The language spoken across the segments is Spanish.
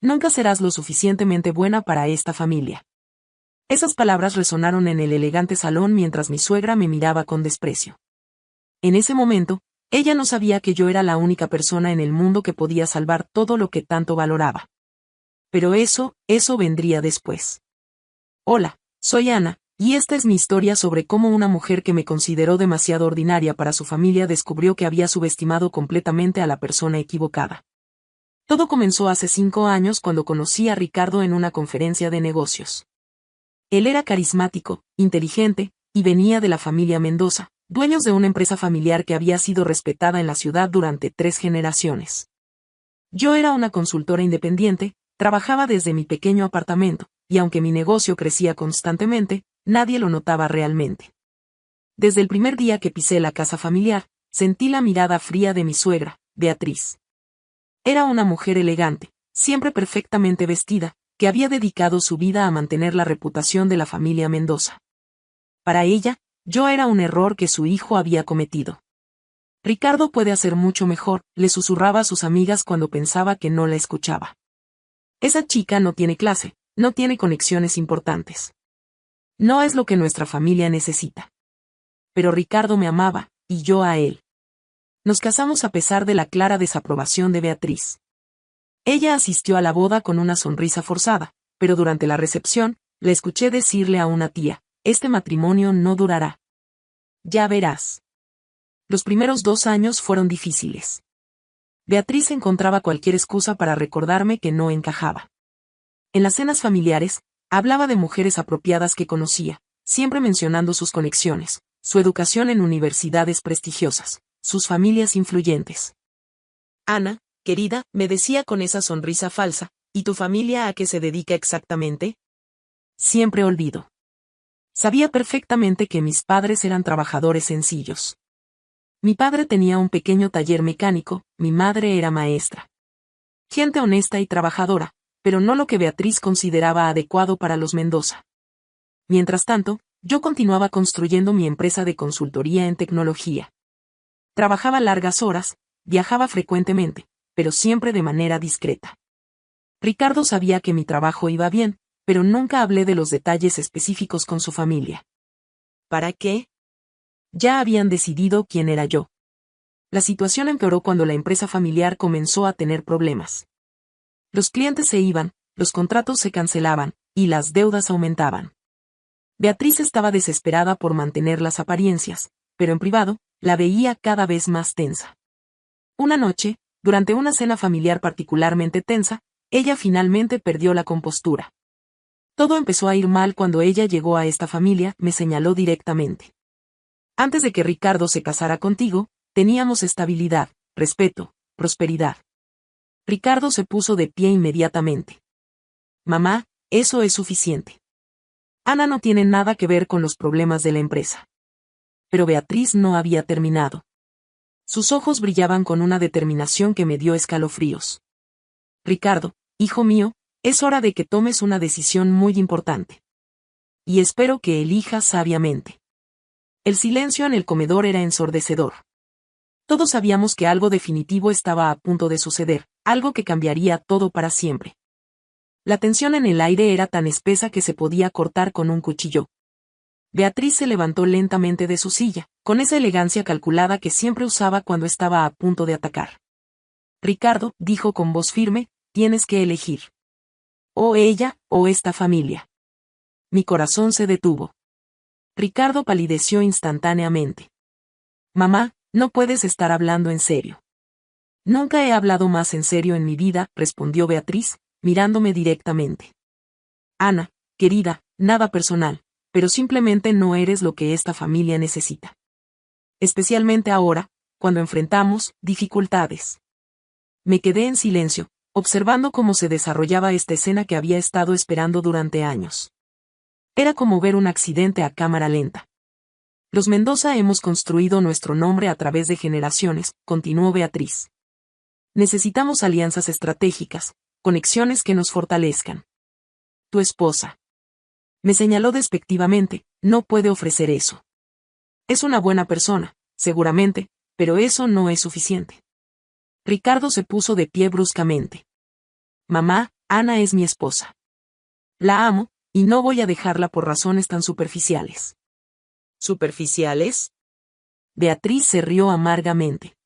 Nunca serás lo suficientemente buena para esta familia. Esas palabras resonaron en el elegante salón mientras mi suegra me miraba con desprecio. En ese momento, ella no sabía que yo era la única persona en el mundo que podía salvar todo lo que tanto valoraba. Pero eso vendría después. Hola, soy Ana, y esta es mi historia sobre cómo una mujer que me consideró demasiado ordinaria para su familia descubrió que había subestimado completamente a la persona equivocada. Todo comenzó hace 5 años cuando conocí a Ricardo en una conferencia de negocios. Él era carismático, inteligente, y venía de la familia Mendoza, dueños de una empresa familiar que había sido respetada en la ciudad durante 3 generaciones. Yo era una consultora independiente, trabajaba desde mi pequeño apartamento, y aunque mi negocio crecía constantemente, nadie lo notaba realmente. Desde el primer día que pisé la casa familiar, sentí la mirada fría de mi suegra, Beatriz. Era una mujer elegante, siempre perfectamente vestida, que había dedicado su vida a mantener la reputación de la familia Mendoza. Para ella, yo era un error que su hijo había cometido. Ricardo puede hacer mucho mejor, le susurraba a sus amigas cuando pensaba que no la escuchaba. Esa chica no tiene clase, no tiene conexiones importantes. No es lo que nuestra familia necesita. Pero Ricardo me amaba, y yo a él. Nos casamos a pesar de la clara desaprobación de Beatriz. Ella asistió a la boda con una sonrisa forzada, pero durante la recepción, le escuché decirle a una tía, este matrimonio no durará. Ya verás. Los primeros 2 años fueron difíciles. Beatriz encontraba cualquier excusa para recordarme que no encajaba. En las cenas familiares, hablaba de mujeres apropiadas que conocía, siempre mencionando sus conexiones, su educación en universidades prestigiosas, sus familias influyentes. Ana, querida, me decía con esa sonrisa falsa, ¿y tu familia a qué se dedica exactamente? Siempre olvido. Sabía perfectamente que mis padres eran trabajadores sencillos. Mi padre tenía un pequeño taller mecánico, mi madre era maestra. Gente honesta y trabajadora, pero no lo que Beatriz consideraba adecuado para los Mendoza. Mientras tanto, yo continuaba construyendo mi empresa de consultoría en tecnología. Trabajaba largas horas, viajaba frecuentemente, pero siempre de manera discreta. Ricardo sabía que mi trabajo iba bien, pero nunca hablé de los detalles específicos con su familia. ¿Para qué? Ya habían decidido quién era yo. La situación empeoró cuando la empresa familiar comenzó a tener problemas. Los clientes se iban, los contratos se cancelaban, y las deudas aumentaban. Beatriz estaba desesperada por mantener las apariencias, pero en privado, la veía cada vez más tensa. Una noche, durante una cena familiar particularmente tensa, ella finalmente perdió la compostura. Todo empezó a ir mal cuando ella llegó a esta familia, me señaló directamente. Antes de que Ricardo se casara contigo, teníamos estabilidad, respeto, prosperidad. Ricardo se puso de pie inmediatamente. Mamá, eso es suficiente. Ana no tiene nada que ver con los problemas de la empresa. Pero Beatriz no había terminado. Sus ojos brillaban con una determinación que me dio escalofríos. Ricardo, hijo mío, es hora de que tomes una decisión muy importante. Y espero que elijas sabiamente. El silencio en el comedor era ensordecedor. Todos sabíamos que algo definitivo estaba a punto de suceder, algo que cambiaría todo para siempre. La tensión en el aire era tan espesa que se podía cortar con un cuchillo. Beatriz se levantó lentamente de su silla, con esa elegancia calculada que siempre usaba cuando estaba a punto de atacar. Ricardo, dijo con voz firme, tienes que elegir. O ella, o esta familia. Mi corazón se detuvo. Ricardo palideció instantáneamente. Mamá, no puedes estar hablando en serio. Nunca he hablado más en serio en mi vida, respondió Beatriz, mirándome directamente. Ana, querida, nada personal, pero simplemente no eres lo que esta familia necesita. Especialmente ahora, cuando enfrentamos dificultades. Me quedé en silencio, observando cómo se desarrollaba esta escena que había estado esperando durante años. Era como ver un accidente a cámara lenta. Los Mendoza hemos construido nuestro nombre a través de generaciones, continuó Beatriz. Necesitamos alianzas estratégicas, conexiones que nos fortalezcan. Tu esposa. Me señaló despectivamente, no puede ofrecer eso. Es una buena persona, seguramente, pero eso no es suficiente. Ricardo se puso de pie bruscamente. Mamá, Ana es mi esposa. La amo, y no voy a dejarla por razones tan superficiales. ¿Superficiales? Beatriz se rió amargamente.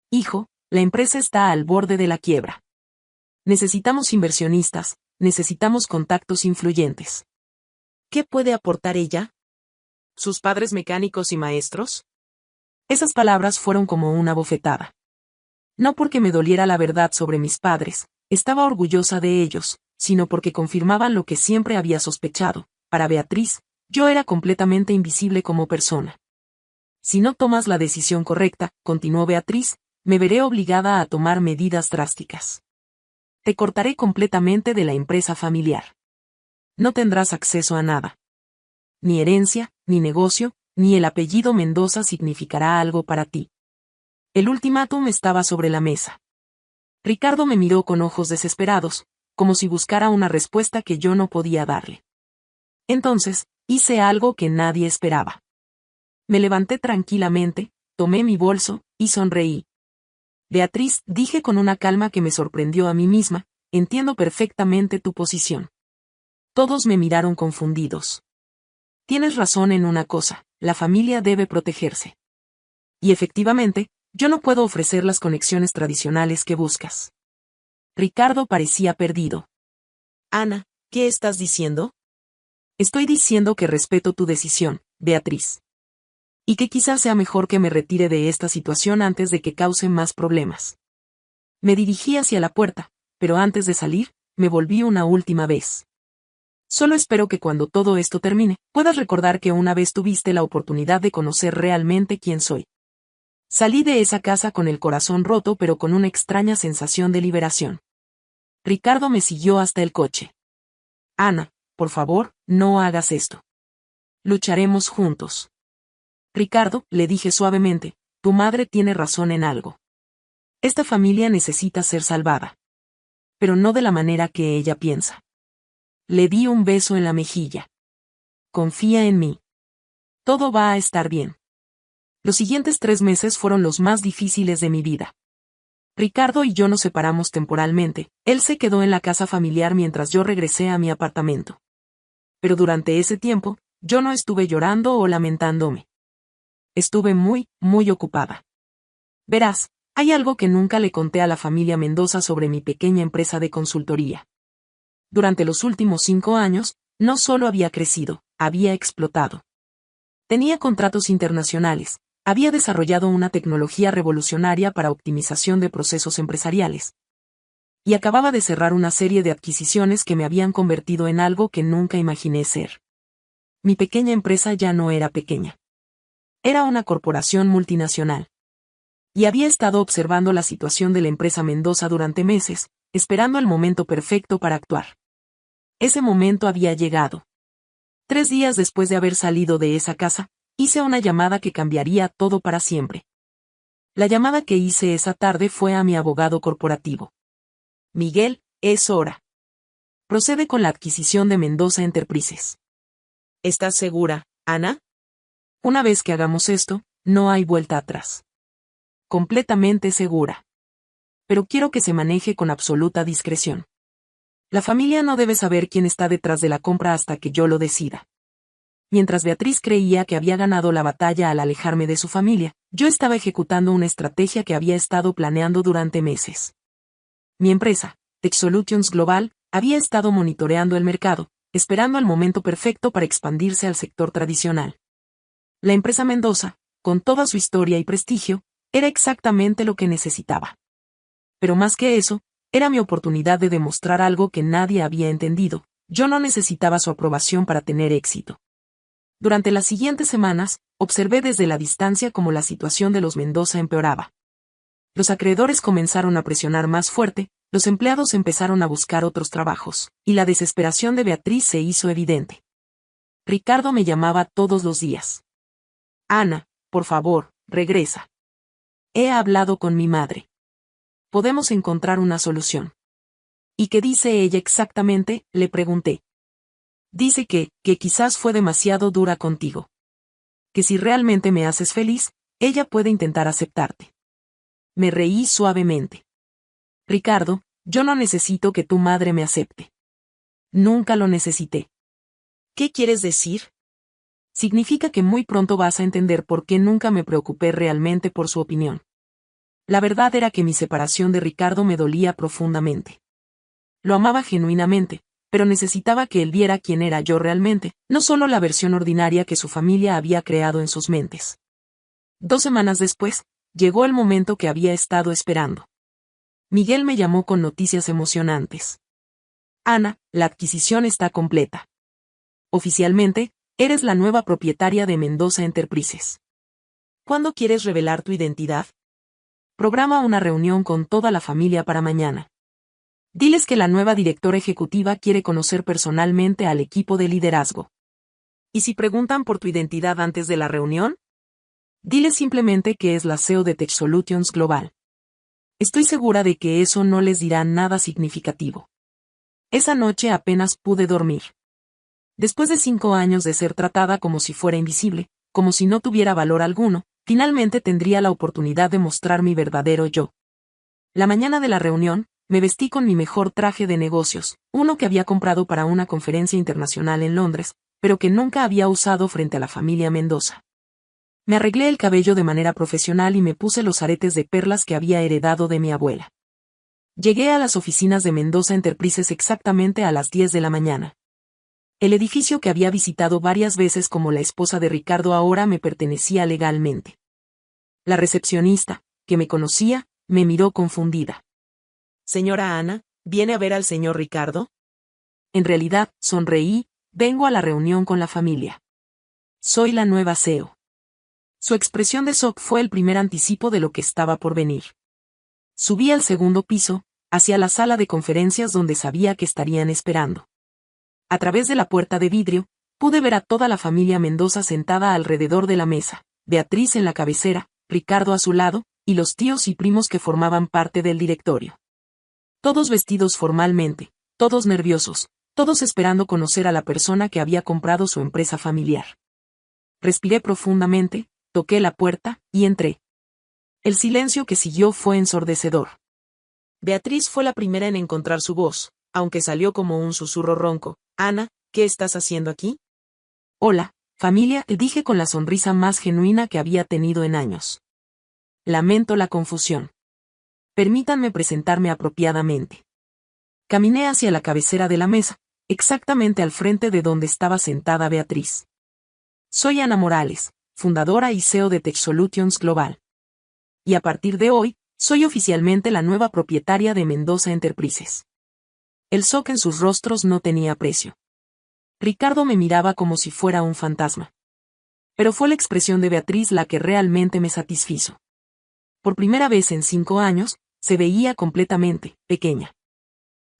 Hijo, la empresa está al borde de la quiebra. Necesitamos inversionistas, necesitamos contactos influyentes. ¿Qué puede aportar ella? ¿Sus padres mecánicos y maestros? Esas palabras fueron como una bofetada. No porque me doliera la verdad sobre mis padres, estaba orgullosa de ellos, sino porque confirmaban lo que siempre había sospechado. Para Beatriz, yo era completamente invisible como persona. Si no tomas la decisión correcta, continuó Beatriz, me veré obligada a tomar medidas drásticas. Te cortaré completamente de la empresa familiar. No tendrás acceso a nada. Ni herencia, ni negocio, ni el apellido Mendoza significará algo para ti. El ultimátum estaba sobre la mesa. Ricardo me miró con ojos desesperados, como si buscara una respuesta que yo no podía darle. Entonces, hice algo que nadie esperaba. Me levanté tranquilamente, tomé mi bolso, y sonreí. Beatriz, dije con una calma que me sorprendió a mí misma, entiendo perfectamente tu posición. Todos me miraron confundidos. Tienes razón en una cosa, la familia debe protegerse. Y efectivamente, yo no puedo ofrecer las conexiones tradicionales que buscas. Ricardo parecía perdido. Ana, ¿qué estás diciendo? Estoy diciendo que respeto tu decisión, Beatriz. Y que quizás sea mejor que me retire de esta situación antes de que cause más problemas. Me dirigí hacia la puerta, pero antes de salir, me volví una última vez. Solo espero que cuando todo esto termine, puedas recordar que una vez tuviste la oportunidad de conocer realmente quién soy. Salí de esa casa con el corazón roto pero con una extraña sensación de liberación. Ricardo me siguió hasta el coche. Ana, por favor, no hagas esto. Lucharemos juntos. Ricardo, le dije suavemente, tu madre tiene razón en algo. Esta familia necesita ser salvada. Pero no de la manera que ella piensa. Le di un beso en la mejilla. Confía en mí. Todo va a estar bien. Los siguientes 3 meses fueron los más difíciles de mi vida. Ricardo y yo nos separamos temporalmente, él se quedó en la casa familiar mientras yo regresé a mi apartamento. Pero durante ese tiempo, yo no estuve llorando o lamentándome. Estuve muy, muy ocupada. Verás, hay algo que nunca le conté a la familia Mendoza sobre mi pequeña empresa de consultoría. Durante los últimos 5 años, no solo había crecido, había explotado. Tenía contratos internacionales, había desarrollado una tecnología revolucionaria para optimización de procesos empresariales. Y acababa de cerrar una serie de adquisiciones que me habían convertido en algo que nunca imaginé ser. Mi pequeña empresa ya no era pequeña. Era una corporación multinacional. Y había estado observando la situación de la empresa Mendoza durante meses, esperando el momento perfecto para actuar. Ese momento había llegado. 3 días después de haber salido de esa casa, hice una llamada que cambiaría todo para siempre. La llamada que hice esa tarde fue a mi abogado corporativo. Miguel, es hora. Procede con la adquisición de Mendoza Enterprises. ¿Estás segura, Ana? Una vez que hagamos esto, no hay vuelta atrás. Completamente segura. Pero quiero que se maneje con absoluta discreción. La familia no debe saber quién está detrás de la compra hasta que yo lo decida. Mientras Beatriz creía que había ganado la batalla al alejarme de su familia, yo estaba ejecutando una estrategia que había estado planeando durante meses. Mi empresa, Tech Solutions Global, había estado monitoreando el mercado, esperando el momento perfecto para expandirse al sector tradicional. La empresa Mendoza, con toda su historia y prestigio, era exactamente lo que necesitaba. Pero más que eso, era mi oportunidad de demostrar algo que nadie había entendido. Yo no necesitaba su aprobación para tener éxito. Durante las siguientes semanas, observé desde la distancia cómo la situación de los Mendoza empeoraba. Los acreedores comenzaron a presionar más fuerte, los empleados empezaron a buscar otros trabajos, y la desesperación de Beatriz se hizo evidente. Ricardo me llamaba todos los días. Ana, por favor, regresa. He hablado con mi madre. Podemos encontrar una solución. ¿Y qué dice ella exactamente?, le pregunté. Dice que quizás fue demasiado dura contigo. Que si realmente me haces feliz, ella puede intentar aceptarte. Me reí suavemente. Ricardo, Yo no necesito que tu madre me acepte. Nunca lo necesité. ¿Qué quieres decir? Significa que muy pronto vas a entender por qué nunca me preocupé realmente por su opinión. La verdad era que mi separación de Ricardo me dolía profundamente. Lo amaba genuinamente, pero necesitaba que él viera quién era yo realmente, no solo la versión ordinaria que su familia había creado en sus mentes. 2 semanas después, llegó el momento que había estado esperando. Miguel me llamó con noticias emocionantes. Ana, la adquisición está completa. Oficialmente, eres la nueva propietaria de Mendoza Enterprises. ¿Cuándo quieres revelar tu identidad? Programa una reunión con toda la familia para mañana. Diles que la nueva directora ejecutiva quiere conocer personalmente al equipo de liderazgo. ¿Y si preguntan por tu identidad antes de la reunión? Diles simplemente que es la CEO de Tech Solutions Global. Estoy segura de que eso no les dirá nada significativo. Esa noche apenas pude dormir. Después de 5 años de ser tratada como si fuera invisible, como si no tuviera valor alguno, finalmente tendría la oportunidad de mostrar mi verdadero yo. La mañana de la reunión, me vestí con mi mejor traje de negocios, uno que había comprado para una conferencia internacional en Londres, pero que nunca había usado frente a la familia Mendoza. Me arreglé el cabello de manera profesional y me puse los aretes de perlas que había heredado de mi abuela. Llegué a las oficinas de Mendoza Enterprises exactamente a las 10 de la mañana. El edificio que había visitado varias veces como la esposa de Ricardo ahora me pertenecía legalmente. La recepcionista, que me conocía, me miró confundida. Señora Ana, ¿viene a ver al señor Ricardo? En realidad, sonreí, vengo a la reunión con la familia. Soy la nueva CEO. Su expresión de shock fue el primer anticipo de lo que estaba por venir. Subí al segundo piso, hacia la sala de conferencias donde sabía que estarían esperando. A través de la puerta de vidrio, pude ver a toda la familia Mendoza sentada alrededor de la mesa, Beatriz en la cabecera, Ricardo a su lado, y los tíos y primos que formaban parte del directorio. Todos vestidos formalmente, todos nerviosos, todos esperando conocer a la persona que había comprado su empresa familiar. Respiré profundamente, toqué la puerta, y entré. El silencio que siguió fue ensordecedor. Beatriz fue la primera en encontrar su voz, aunque salió como un susurro ronco. Ana, ¿qué estás haciendo aquí? Hola, familia, te dije con la sonrisa más genuina que había tenido en años. Lamento la confusión. Permítanme presentarme apropiadamente. Caminé hacia la cabecera de la mesa, exactamente al frente de donde estaba sentada Beatriz. Soy Ana Morales, fundadora y CEO de Tech Solutions Global. Y a partir de hoy, soy oficialmente la nueva propietaria de Mendoza Enterprises. El shock en sus rostros no tenía precio. Ricardo me miraba como si fuera un fantasma. Pero fue la expresión de Beatriz la que realmente me satisfizo. Por primera vez en 5 años, se veía completamente pequeña.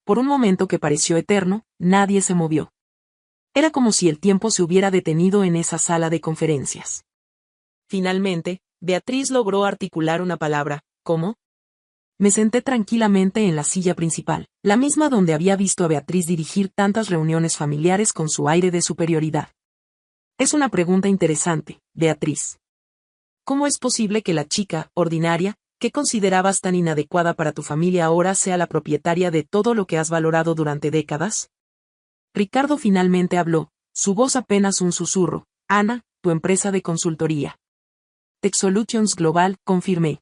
Por un momento que pareció eterno, nadie se movió. Era como si el tiempo se hubiera detenido en esa sala de conferencias. Finalmente, Beatriz logró articular una palabra. ¿Cómo? Me senté tranquilamente en la silla principal, la misma donde había visto a Beatriz dirigir tantas reuniones familiares con su aire de superioridad. Es una pregunta interesante, Beatriz. ¿Cómo es posible que la chica, ordinaria, que considerabas tan inadecuada para tu familia ahora sea la propietaria de todo lo que has valorado durante décadas? Ricardo finalmente habló, su voz apenas un susurro. Ana, tu empresa de consultoría. Tech Solutions Global, confirmé.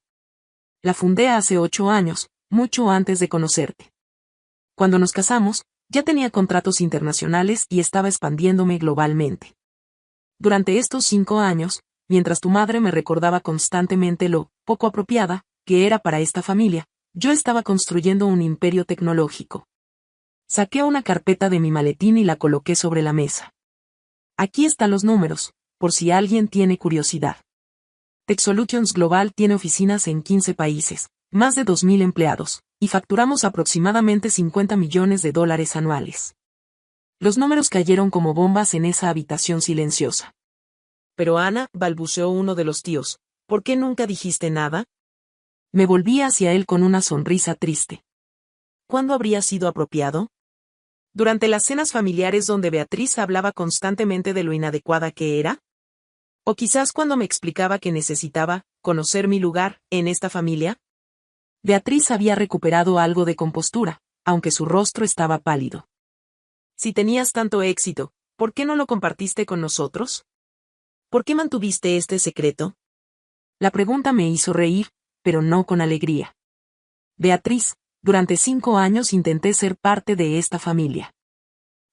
La fundé hace 8 años, mucho antes de conocerte. Cuando nos casamos, ya tenía contratos internacionales y estaba expandiéndome globalmente. Durante estos 5 años, mientras tu madre me recordaba constantemente lo poco apropiada que era para esta familia, yo estaba construyendo un imperio tecnológico. Saqué una carpeta de mi maletín y la coloqué sobre la mesa. Aquí están los números, por si alguien tiene curiosidad. Tech Solutions Global tiene oficinas en 15 países, más de 2.000 empleados, y facturamos aproximadamente $50 millones anuales. Los números cayeron como bombas en esa habitación silenciosa. Pero Ana, balbuceó uno de los tíos, ¿por qué nunca dijiste nada? Me volví hacia él con una sonrisa triste. ¿Cuándo habría sido apropiado? ¿Durante las cenas familiares donde Beatriz hablaba constantemente de lo inadecuada que era? ¿O quizás cuando me explicaba que necesitaba conocer mi lugar en esta familia? Beatriz había recuperado algo de compostura, aunque su rostro estaba pálido. Si tenías tanto éxito, ¿por qué no lo compartiste con nosotros? ¿Por qué mantuviste este secreto? La pregunta me hizo reír, pero no con alegría. Beatriz, durante 5 años intenté ser parte de esta familia.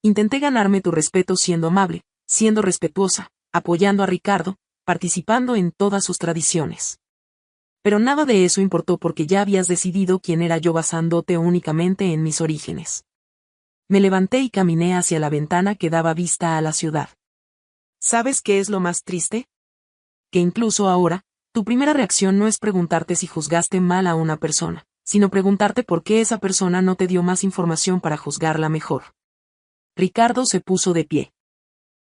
Intenté ganarme tu respeto siendo amable, siendo respetuosa, apoyando a Ricardo, participando en todas sus tradiciones. Pero nada de eso importó porque ya habías decidido quién era yo basándote únicamente en mis orígenes. Me levanté y caminé hacia la ventana que daba vista a la ciudad. ¿Sabes qué es lo más triste? Que incluso ahora, tu primera reacción no es preguntarte si juzgaste mal a una persona, sino preguntarte por qué esa persona no te dio más información para juzgarla mejor. Ricardo se puso de pie.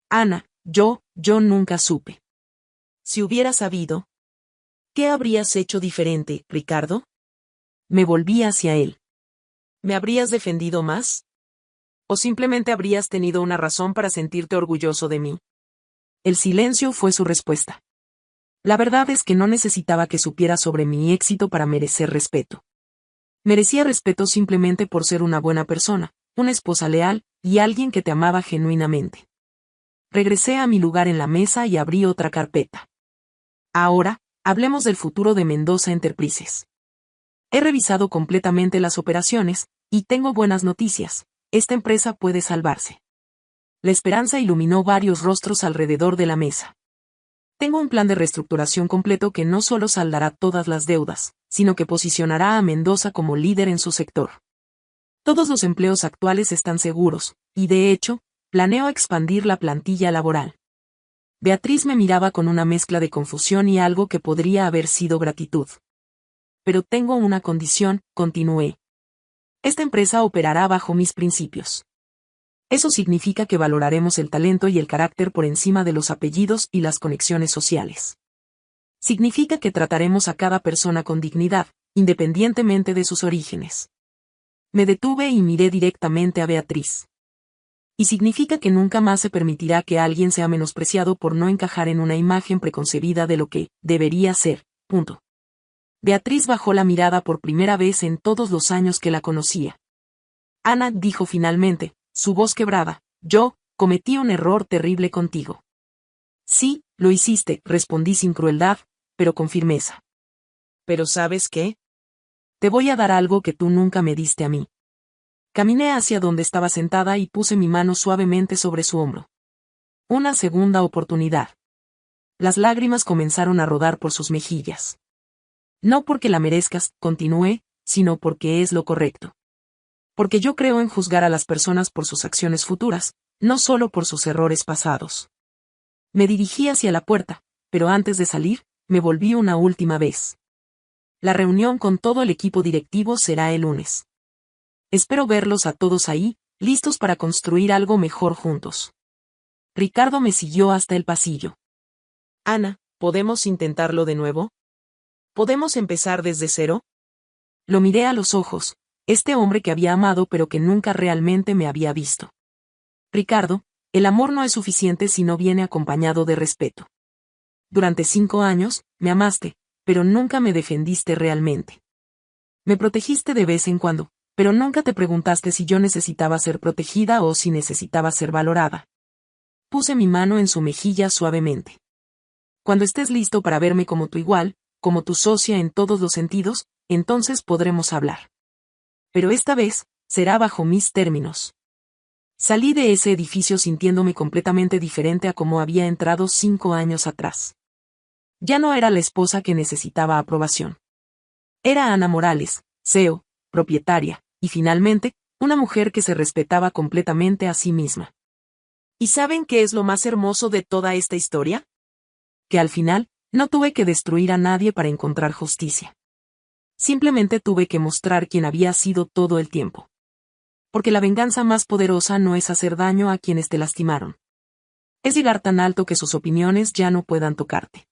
Ana, yo nunca supe. Si hubiera sabido, ¿qué habrías hecho diferente, Ricardo? Me volví hacia él. ¿Me habrías defendido más? ¿O simplemente habrías tenido una razón para sentirte orgulloso de mí? El silencio fue su respuesta. La verdad es que no necesitaba que supiera sobre mi éxito para merecer respeto. Merecía respeto simplemente por ser una buena persona, una esposa leal, y alguien que te amaba genuinamente. Regresé a mi lugar en la mesa y abrí otra carpeta. Ahora, hablemos del futuro de Mendoza Enterprises. He revisado completamente las operaciones, y tengo buenas noticias. Esta empresa puede salvarse. La esperanza iluminó varios rostros alrededor de la mesa. Tengo un plan de reestructuración completo que no solo saldará todas las deudas, sino que posicionará a Mendoza como líder en su sector. Todos los empleos actuales están seguros, y de hecho, planeo expandir la plantilla laboral. Beatriz me miraba con una mezcla de confusión y algo que podría haber sido gratitud. Pero tengo una condición, continué. Esta empresa operará bajo mis principios. Eso significa que valoraremos el talento y el carácter por encima de los apellidos y las conexiones sociales. Significa que trataremos a cada persona con dignidad, independientemente de sus orígenes. Me detuve y miré directamente a Beatriz. Y significa que nunca más se permitirá que alguien sea menospreciado por no encajar en una imagen preconcebida de lo que debería ser, punto. Beatriz bajó la mirada por primera vez en todos los años que la conocía. Ana, dijo finalmente, su voz quebrada, yo cometí un error terrible contigo. Sí, lo hiciste, respondí sin crueldad, pero con firmeza. ¿Pero sabes qué? Te voy a dar algo que tú nunca me diste a mí. Caminé hacia donde estaba sentada y puse mi mano suavemente sobre su hombro. Una segunda oportunidad. Las lágrimas comenzaron a rodar por sus mejillas. No porque la merezcas, continué, sino porque es lo correcto. Porque yo creo en juzgar a las personas por sus acciones futuras, no solo por sus errores pasados. Me dirigí hacia la puerta, pero antes de salir, me volví una última vez. La reunión con todo el equipo directivo será el lunes. Espero verlos a todos ahí, listos para construir algo mejor juntos. Ricardo me siguió hasta el pasillo. Ana, ¿podemos intentarlo de nuevo? ¿Podemos empezar desde cero? Lo miré a los ojos, este hombre que había amado pero que nunca realmente me había visto. Ricardo, el amor no es suficiente si no viene acompañado de respeto. Durante 5 años, me amaste, pero nunca me defendiste realmente. Me protegiste de vez en cuando, pero nunca te preguntaste si yo necesitaba ser protegida o si necesitaba ser valorada. Puse mi mano en su mejilla suavemente. Cuando estés listo para verme como tu igual, como tu socia en todos los sentidos, entonces podremos hablar. Pero esta vez, será bajo mis términos. Salí de ese edificio sintiéndome completamente diferente a como había entrado 5 años atrás. Ya no era la esposa que necesitaba aprobación. Era Ana Morales, CEO, propietaria, y finalmente, una mujer que se respetaba completamente a sí misma. ¿Y saben qué es lo más hermoso de toda esta historia? Que al final, no tuve que destruir a nadie para encontrar justicia. Simplemente tuve que mostrar quién había sido todo el tiempo. Porque la venganza más poderosa no es hacer daño a quienes te lastimaron. Es llegar tan alto que sus opiniones ya no puedan tocarte.